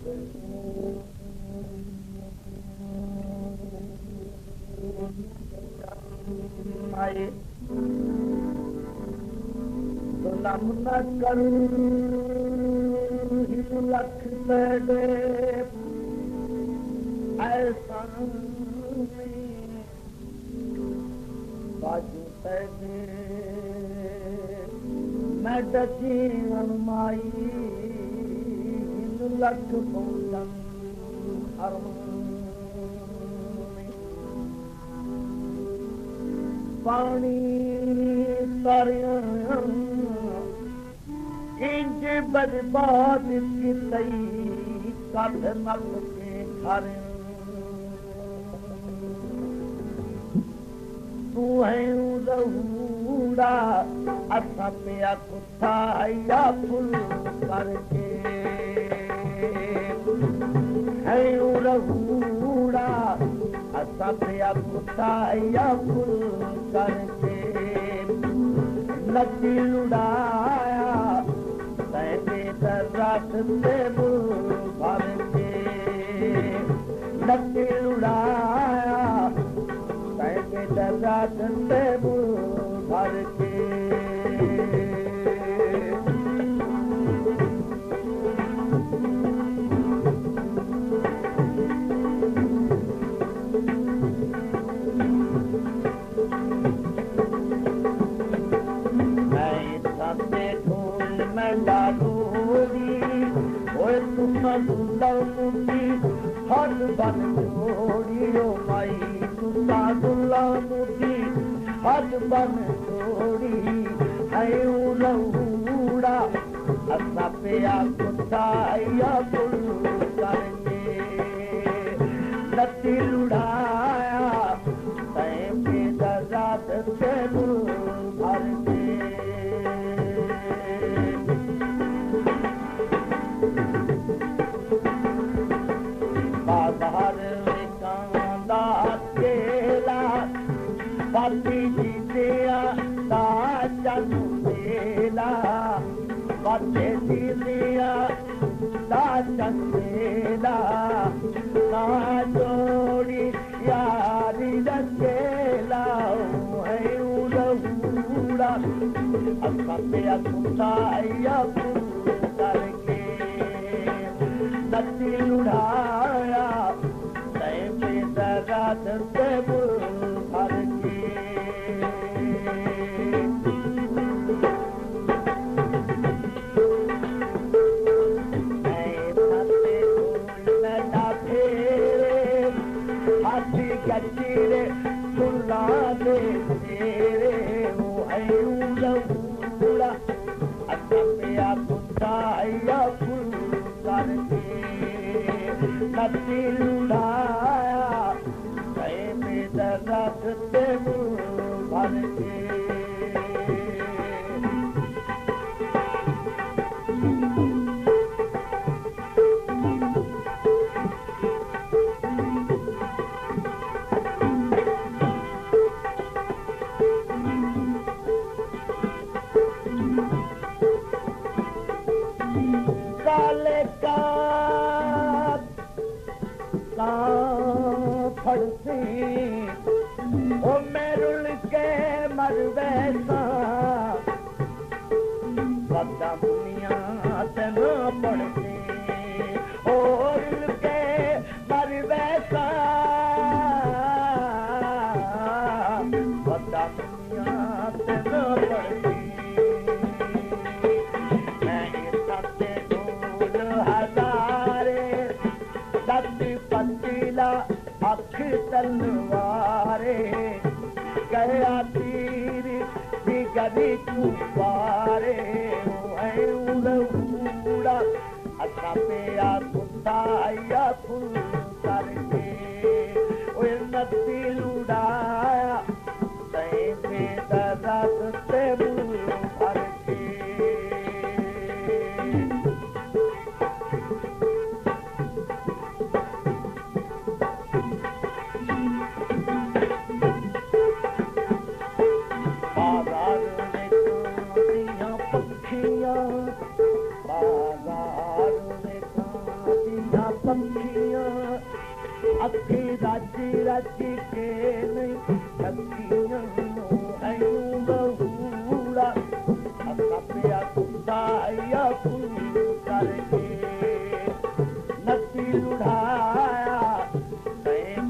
lump न कर लख दे ऐसा बाजू दे मैं जीवन माई लख पौधन पानी तरिया इंज बर्बाद की तई कद नल के घर तू है रहूड़ा असा पिया कुत्ता या फुल करके है रहूड़ा असा पिया कुत्ता या फुल करके नदी लुड़ाया रात से भर के नदी लुड़ाया रात से भर के हर बन छोड़ियो माई तुसा दुल्ला मुदी हर बन छोड़ी है रहूड़ा असा पिया कुत्ता या फुल करके नदी लुड़ाया तय पे रात से भर के बाती दिया दाचन देला बाते दिया दाचन देला ना जोड़ी यारी रखेला है उड़ूड़ा असा पे कुत्ता या फुल करके नदी उड़ाया तय पे रात से भर के गच्चीरे सुला दे तेरे वो रहूड़ा असा पिया कुत्ता या फुल करके नदी लुड़ाया गए में रात से भर के ओ मेरुल के मर वैसा वदा दुनिया ते न पड़ते और के मर वैसा वदा दुनिया ते न पड़ते मैं सत्ते ढूंढ हजारे दस पतीला अख तलवारे गया तीर गदी चुपारे उड़ा असा पिया कुत्ता या फुल करके नदी लुड़ाया तय पे रात से भर के बाजार में रची रची के नहीं नदियों आयूं बहुड़ा असापिया कुताया फूल करके नदी लुढ़ाया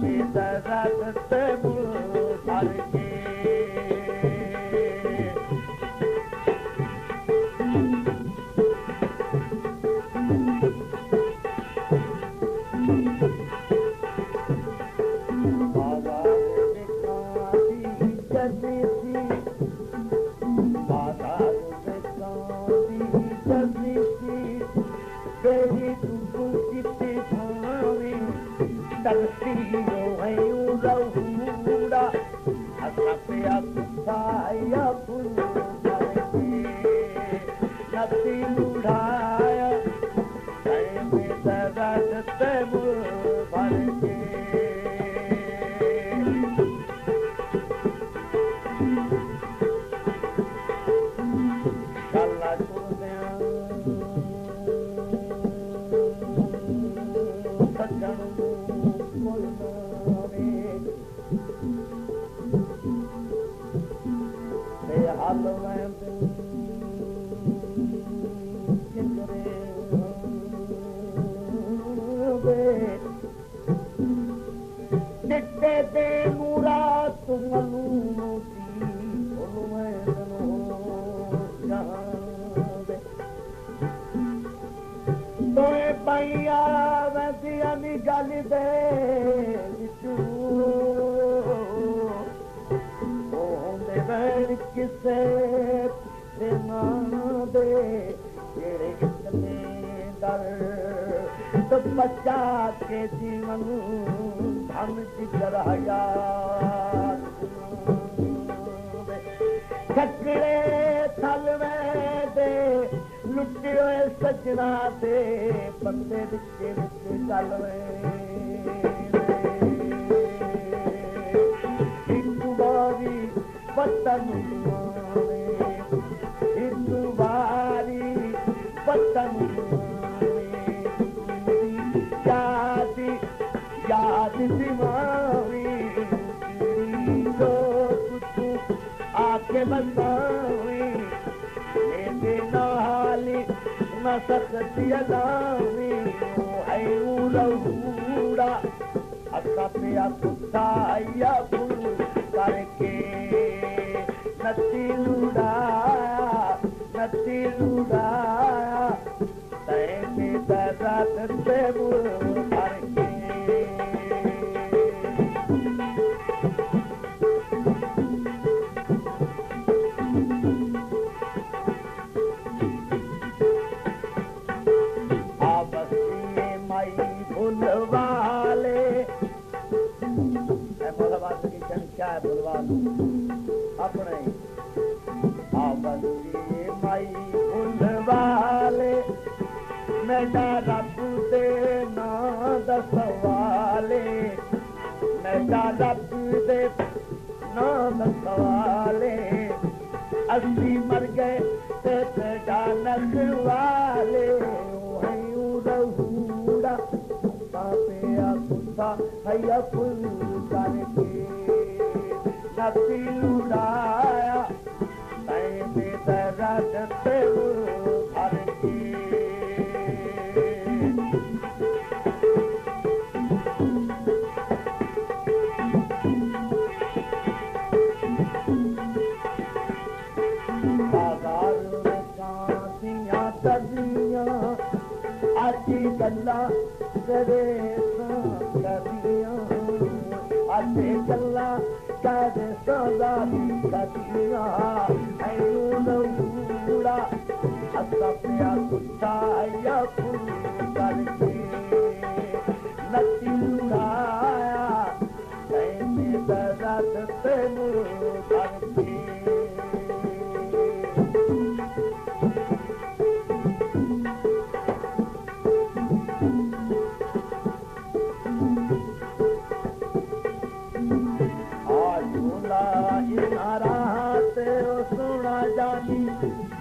में दर्द से भर के बच्चा के जीवन धन जिगराया छकड़े थल में दे लुटे हुए सजना दे बंदे बिचे बिचे चल एक बारी वतन एक बारी वतन याद दिमागी जो कुछ आके बतावी मेरे नाली न सकती अदावी है उड़ा असा पे कुत्ता या फूल करके नदी लुड़ाया तैने दर्द से करके अपने आबदी माई फुलवाले मेरा रब दे ना दसवाले मेरा रब दे ना दसवाले अस्सी मर गए ते डानक वाले रहुड़ा पापे कुत्ता है फुल करके नदी लुड़ाया तैने दर्द से भर के बाजार में कांसियां तजियां आजी गल्ला करे कदियां आजी गल्ला करे सदा कदियां ऐनूड़ा असा पिया कुत्ता या फूल करके नदी लुढ़ाया तैने दर्द से करके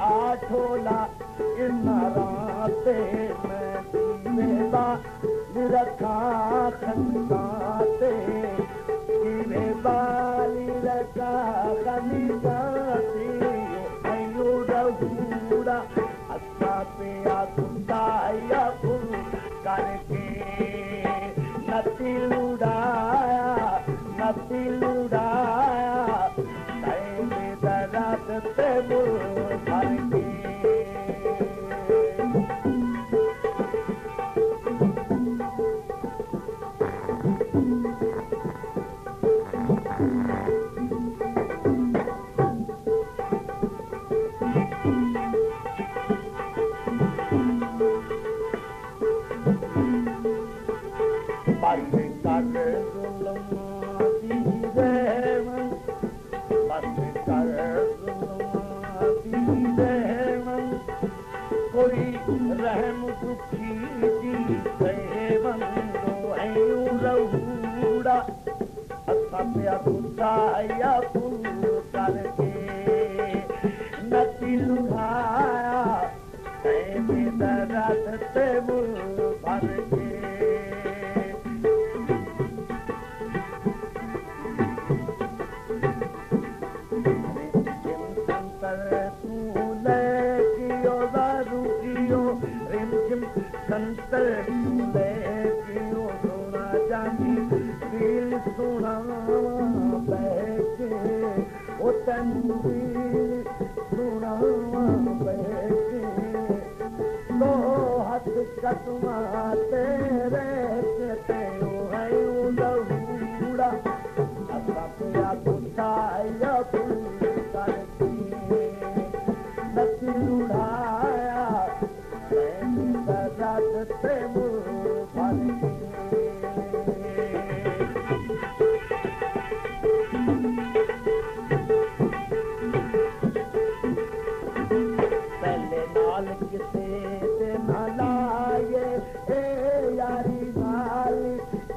आठोला इनाराते मैं दीवेला रखा खंडाते का गनी गाती आयु रहूड़ा असा पे आया फुल करके नती लुड़ाया तैमे दरात ते मुल भर के रहम दुखी जी सेवन आयु रहूड़ा असा पिया गुस्साया फुल करके नती लुढ़ाया तैमे दरात ते मुल भर के संतर ले पियो सोना जानी दिल सोना बैठे ओ तनु दिल सोना बैठे तो हाथ कटवा तेरे ते ओ है लहूड़ा असा पिया गुस्साया फुल करके नती लुढ़ाया ते मुल भर के पहले नाल किसे ते ना लाए यारी नाल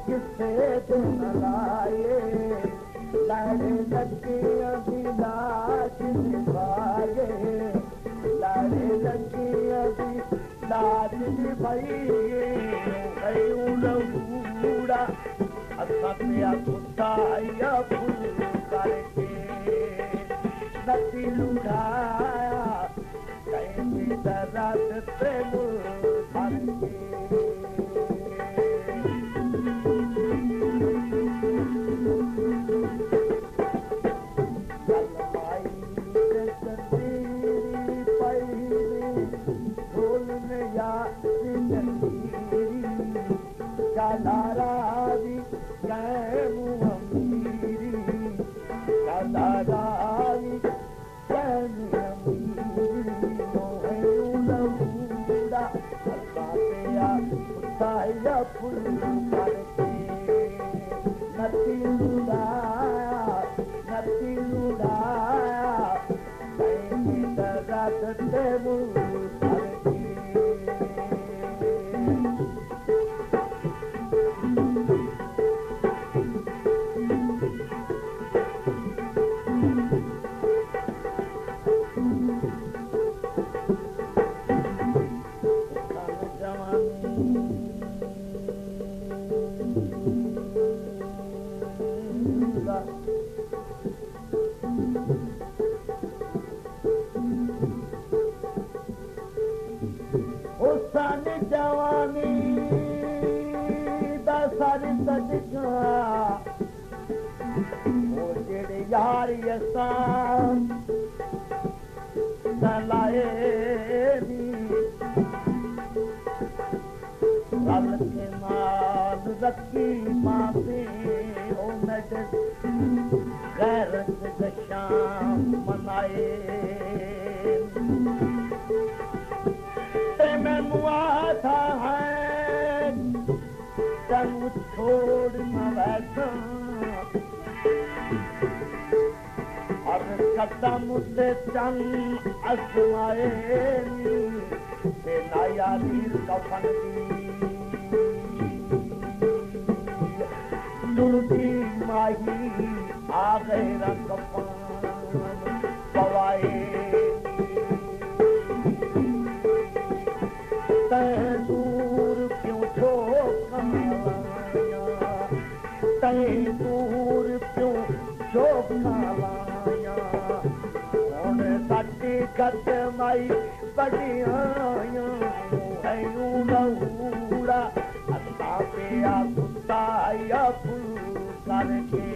किसे ते ना लाए लाड़े लगे अभी लाज निभाए लाड़े लगे अभी लाज निभाई लहूड़ा असा पिया गुस्साया फुल करके नती लुढ़ाया तैमे दरात ते मुल भर के कलारावी कैमु अमीरी कलारावी कैमु अमीरी आयु रहूड़ा असा पिया गुस्साया फुल करके नती लुढ़ाया तैमे दरात ते मुल भर के जवानी दा सारी सदका ओ जेड़े यार असां लाए रल के माल रखी माफी ओ नजर गैरत शाम मनाए मैनू आता है तनु छोड़ न बैठा और कदम से चन आजमाए ते नया नीर कफन की माही आ गए रंग पवाए दूर क्यों दूर क्यों शोभा लाया हुण साडी कदमाई बड़ियां ऐनू बहुड़ा अता पिया सुताया फुल करके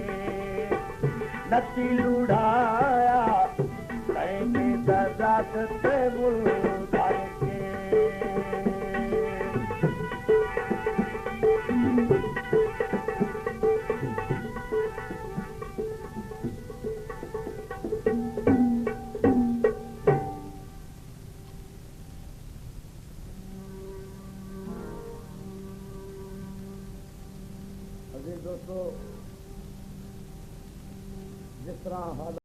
नदी लुढ़ाया कहीं दर्द ते मुल करके दोस्तों जिस तरह हाल